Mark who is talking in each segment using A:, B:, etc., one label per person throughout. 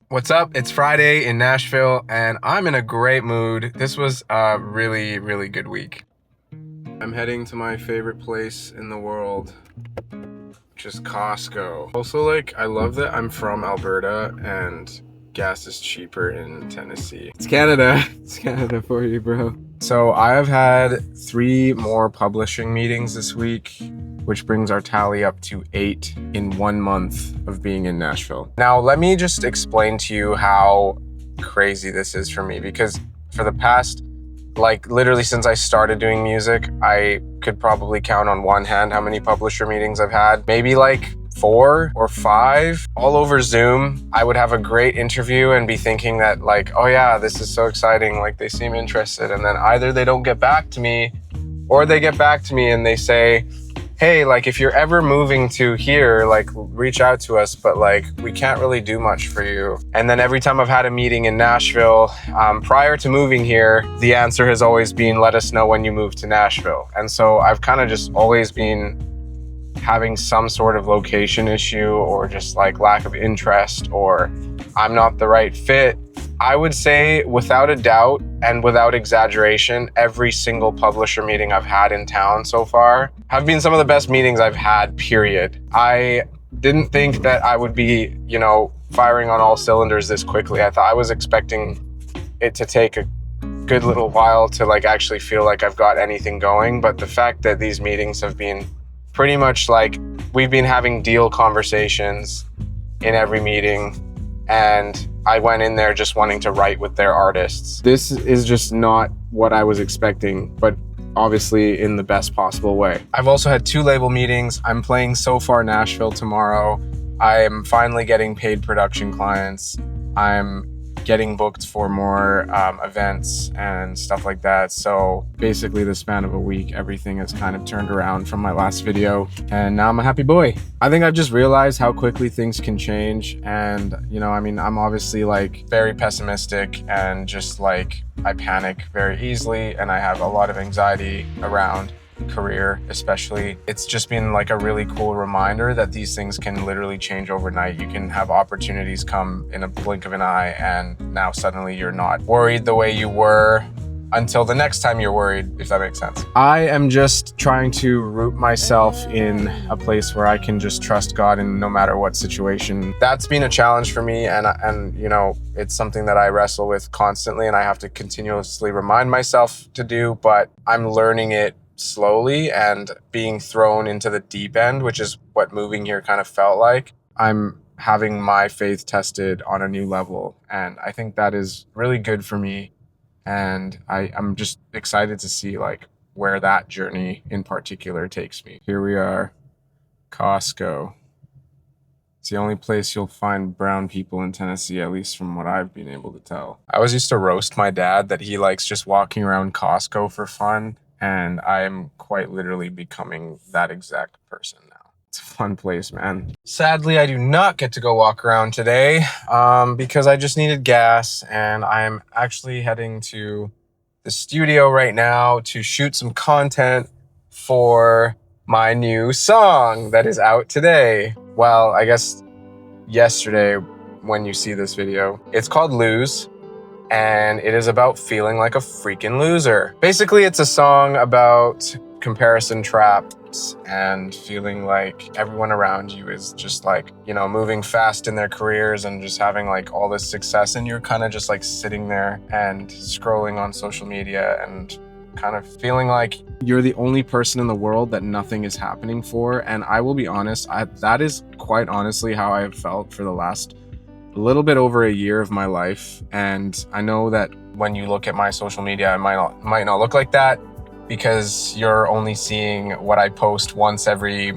A: What's up? It's Friday in Nashville, and I'm in a great mood. This was a really, really good week. I'm heading to my favorite place in the world, which is Costco. Also, I love that I'm from Alberta and gas is cheaper in Tennessee. It's Canada. It's Canada for you, bro. So I have had 3 more publishing meetings this week, which brings our tally up to 8 in 1 month of being in Nashville. Now, let me just explain to you how crazy this is for me, because for the past, literally since I started doing music, I could probably count on one hand how many publisher meetings I've had. Maybe 4 or 5, all over Zoom. I would have a great interview and be thinking that oh yeah, this is so exciting, they seem interested. And then either they don't get back to me, or they get back to me and they say, hey, if you're ever moving to here, reach out to us, but we can't really do much for you. And then every time I've had a meeting in Nashville, prior to moving here, the answer has always been, let us know when you move to Nashville. And so I've kind of just always been having some sort of location issue, or just lack of interest, or I'm not the right fit. I would say without a doubt and without exaggeration, every single publisher meeting I've had in town so far have been some of the best meetings I've had, period. I didn't think that I would be, firing on all cylinders this quickly. I was expecting it to take a good little while to actually feel like I've got anything going. But the fact that these meetings have been pretty much we've been having deal conversations in every meeting, and I went in there just wanting to write with their artists. This is just not what I was expecting, but obviously in the best possible way. I've also had 2 label meetings. I'm playing So Far Nashville tomorrow. I'm finally getting paid production clients. I'm getting booked for more events and stuff like that. So basically the span of a week, everything has kind of turned around from my last video, and now I'm a happy boy. I think I've just realized how quickly things can change. And I'm obviously very pessimistic, and just I panic very easily, and I have a lot of anxiety around career especially. It's just been a really cool reminder that these things can literally change overnight. You can have opportunities come in a blink of an eye, and now suddenly you're not worried the way you were until the next time you're worried, if that makes sense. I am just trying to root myself in a place where I can just trust God in no matter what situation. That's been a challenge for me, and it's something that I wrestle with constantly, and I have to continuously remind myself to do, but I'm learning it slowly and being thrown into the deep end, which is what moving here kind of felt like. I'm having my faith tested on a new level, and I think that is really good for me. And I'm just excited to see where that journey in particular takes me. Here we are, Costco. It's the only place you'll find brown people in Tennessee, at least from what I've been able to tell. I always used to roast my dad that he likes just walking around Costco for fun, and I am quite literally becoming that exact person now. It's a fun place, man. Sadly, I do not get to go walk around today because I just needed gas, and I'm actually heading to the studio right now to shoot some content for my new song that is out today. Well, I guess yesterday when you see this video. It's called Lose, and it is about feeling like a freaking loser. Basically, it's a song about comparison traps and feeling like everyone around you is just moving fast in their careers and just having all this success, and you're kind of just sitting there and scrolling on social media and kind of feeling like you're the only person in the world that nothing is happening for. And I will be honest, that is quite honestly how I have felt for the last little bit over a year of my life. And I know that when you look at my social media, it might not look like that, because you're only seeing what I post once every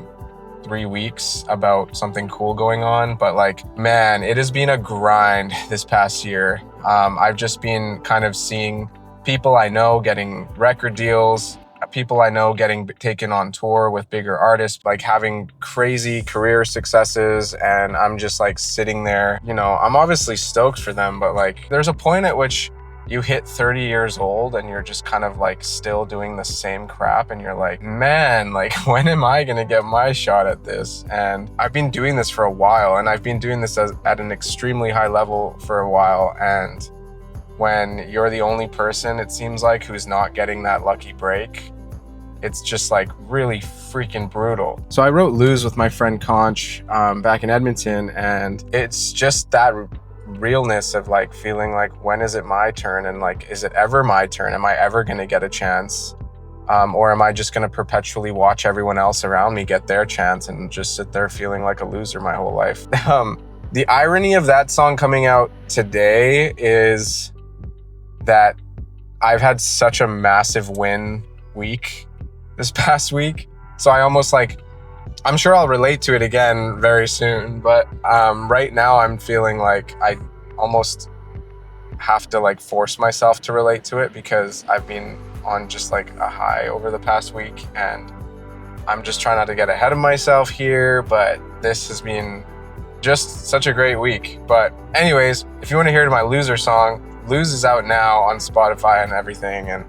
A: 3 weeks about something cool going on. But man, it has been a grind this past year. I've just been kind of seeing people I know getting record deals, people I know getting taken on tour with bigger artists, having crazy career successes, and I'm just sitting there. I'm obviously stoked for them, but there's a point at which you hit 30 years old and you're just kind of like still doing the same crap, and you're like, man, like when am I gonna get my shot at this? And I've been doing this for a while, and I've been doing this at an extremely high level for a while, and when you're the only person, it seems like, who's not getting that lucky break, it's just like really freaking brutal. So I wrote Lose with my friend Conch back in Edmonton, and it's just that realness of like feeling like, when is it my turn? And like, is it ever my turn? Am I ever gonna get a chance? Or am I just gonna perpetually watch everyone else around me get their chance and just sit there feeling like a loser my whole life? The irony of that song coming out today is that I've had such a massive win week this past week. So I almost like, I'm sure I'll relate to it again very soon, but right now I'm feeling like I almost have to like force myself to relate to it, because I've been on just like a high over the past week, and I'm just trying not to get ahead of myself here, but this has been just such a great week. But anyways, if you want to hear my loser song, Lose is out now on Spotify and everything, and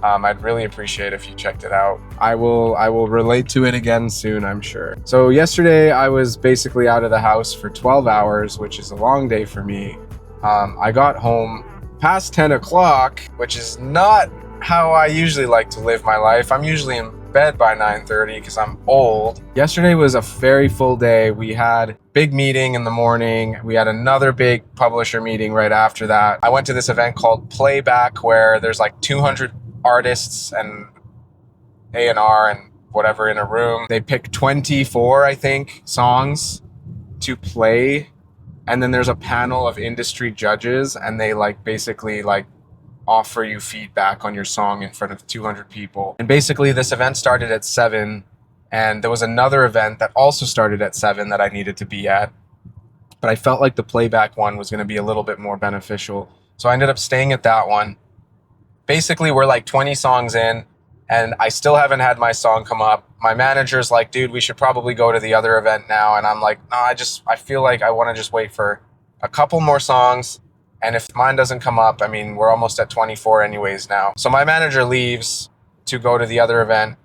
A: I'd really appreciate if you checked it out. I will relate to it again soon, I'm sure. So yesterday I was basically out of the house for 12 hours, which is a long day for me. I got home past 10 o'clock, which is not how I usually like to live my life. I'm usually in bed by 9:30 because I'm old. Yesterday was a very full day. We had big meeting in the morning. We had another big publisher meeting right after that. I went to this event called Playback, where there's like 200 artists and A&R and whatever in a room. They pick 24, I think, songs to play. And then there's a panel of industry judges, and they like basically like offer you feedback on your song in front of 200 people. And basically this event started at 7, and there was another event that also started at 7 that I needed to be at. But I felt like the Playback one was going to be a little bit more beneficial. So I ended up staying at that one. Basically, we're like 20 songs in, and I still haven't had my song come up. My manager's like, dude, we should probably go to the other event now. And I'm like, no, I feel like I want to just wait for a couple more songs. And if mine doesn't come up, I mean, we're almost at 24 anyways now. So my manager leaves to go to the other event,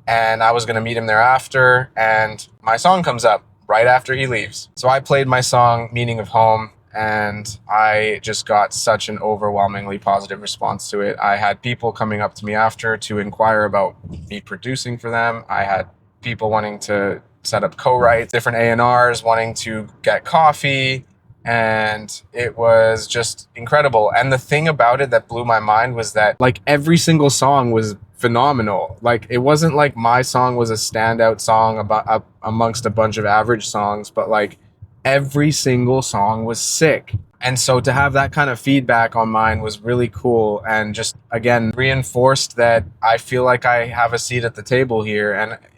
A: and I was going to meet him there after, and my song comes up right after he leaves. So I played my song, Meaning of Home, and I just got such an overwhelmingly positive response to it. I had people coming up to me after to inquire about me producing for them. I had people wanting to set up co-writes, different A&Rs wanting to get coffee, and it was just incredible. And the thing about it that blew my mind was that like every single song was phenomenal. Like it wasn't like my song was a standout song about amongst a bunch of average songs, but like every single song was sick. And so to have that kind of feedback on mine was really cool, and just again reinforced that I feel like I have a seat at the table here.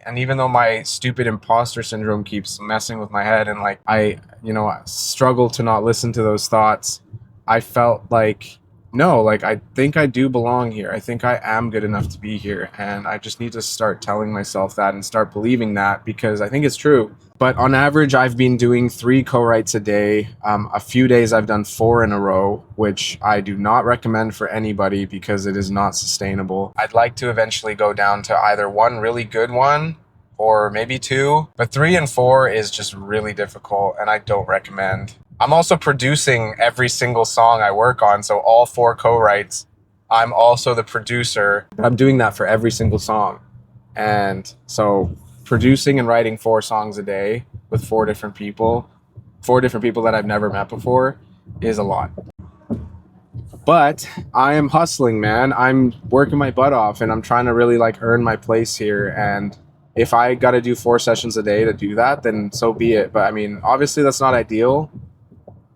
A: And even though my stupid imposter syndrome keeps messing with my head, and like I struggle to not listen to those thoughts, I felt like, no, like I think I do belong here. I think I am good enough to be here, and I just need to start telling myself that and start believing that, because I think it's true. But on average, I've been doing 3 co-writes a day. A few days I've done 4 in a row, which I do not recommend for anybody because it is not sustainable. I'd like to eventually go down to either 1 really good one or maybe 2, but 3 and 4 is just really difficult, and I don't recommend. I'm also producing every single song I work on, so all 4 co-writes, I'm also the producer. I'm doing that for every single song. And so producing and writing 4 songs a day with 4 different people that I've never met before, is a lot. But I am hustling, man. I'm working my butt off, and I'm trying to really like earn my place here. And if I got to do 4 sessions a day to do that, then so be it. But I mean, obviously that's not ideal,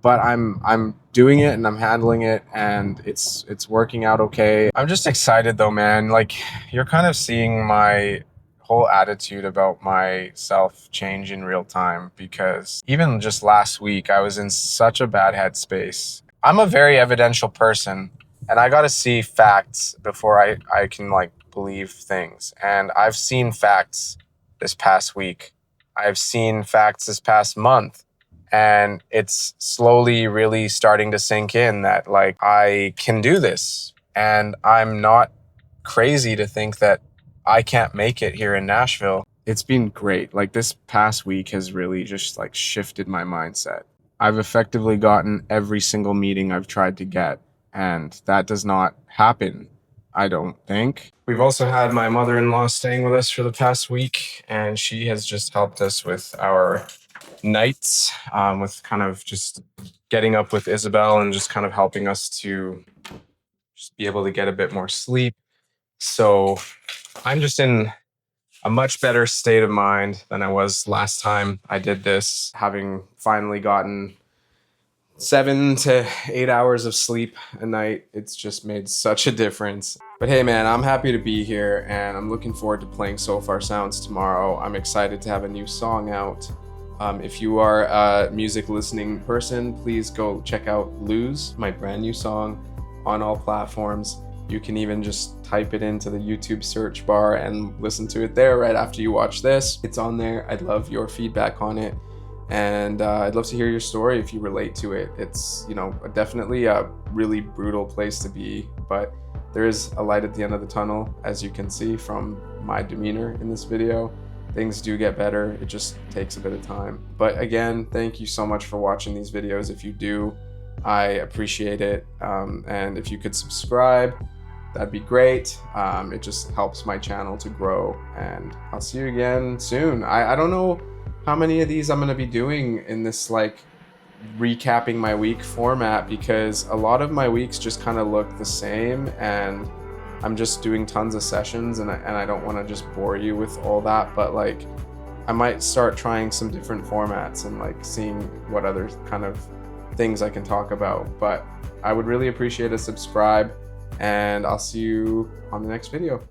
A: but I'm doing it and I'm handling it, and it's working out okay. I'm just excited though, man. Like you're kind of seeing my whole attitude about myself change in real time, because even just last week I was in such a bad headspace. I'm a very evidential person, and I got to see facts before I can like believe things. And I've seen facts this past week. I've seen facts this past month. And it's slowly really starting to sink in that like I can do this, and I'm not crazy to think that I can't make it here in Nashville. It's been great. Like this past week has really just like shifted my mindset. I've effectively gotten every single meeting I've tried to get, and that does not happen, I don't think. We've also had my mother-in-law staying with us for the past week, and she has just helped us with our nights, with kind of just getting up with Isabel and just kind of helping us to just be able to get a bit more sleep. So I'm just in a much better state of mind than I was last time I did this, having finally gotten 7 to 8 hours of sleep a night. It's just made such a difference. But hey man, I'm happy to be here, and I'm looking forward to playing So Far Sounds tomorrow. I'm excited to have a new song out. If you are a music listening person, please go check out Lose, my brand new song, on all platforms. You can even just type it into the YouTube search bar and listen to it there right after you watch this. It's on there. I'd love your feedback on it. And I'd love to hear your story if you relate to it. It's, you know, definitely a really brutal place to be, but there is a light at the end of the tunnel, as you can see from my demeanor in this video. Things do get better. It just takes a bit of time. But again, thank you so much for watching these videos. If you do, I appreciate it. And if you could subscribe, that'd be great. It just helps my channel to grow, and I'll see you again soon. I don't know how many of these I'm gonna be doing in this like recapping my week format, because a lot of my weeks just kind of look the same, and I'm just doing tons of sessions, and I don't want to just bore you with all that, but like I might start trying some different formats and like seeing what other kind of things I can talk about. But I would really appreciate a subscribe, and I'll see you on the next video.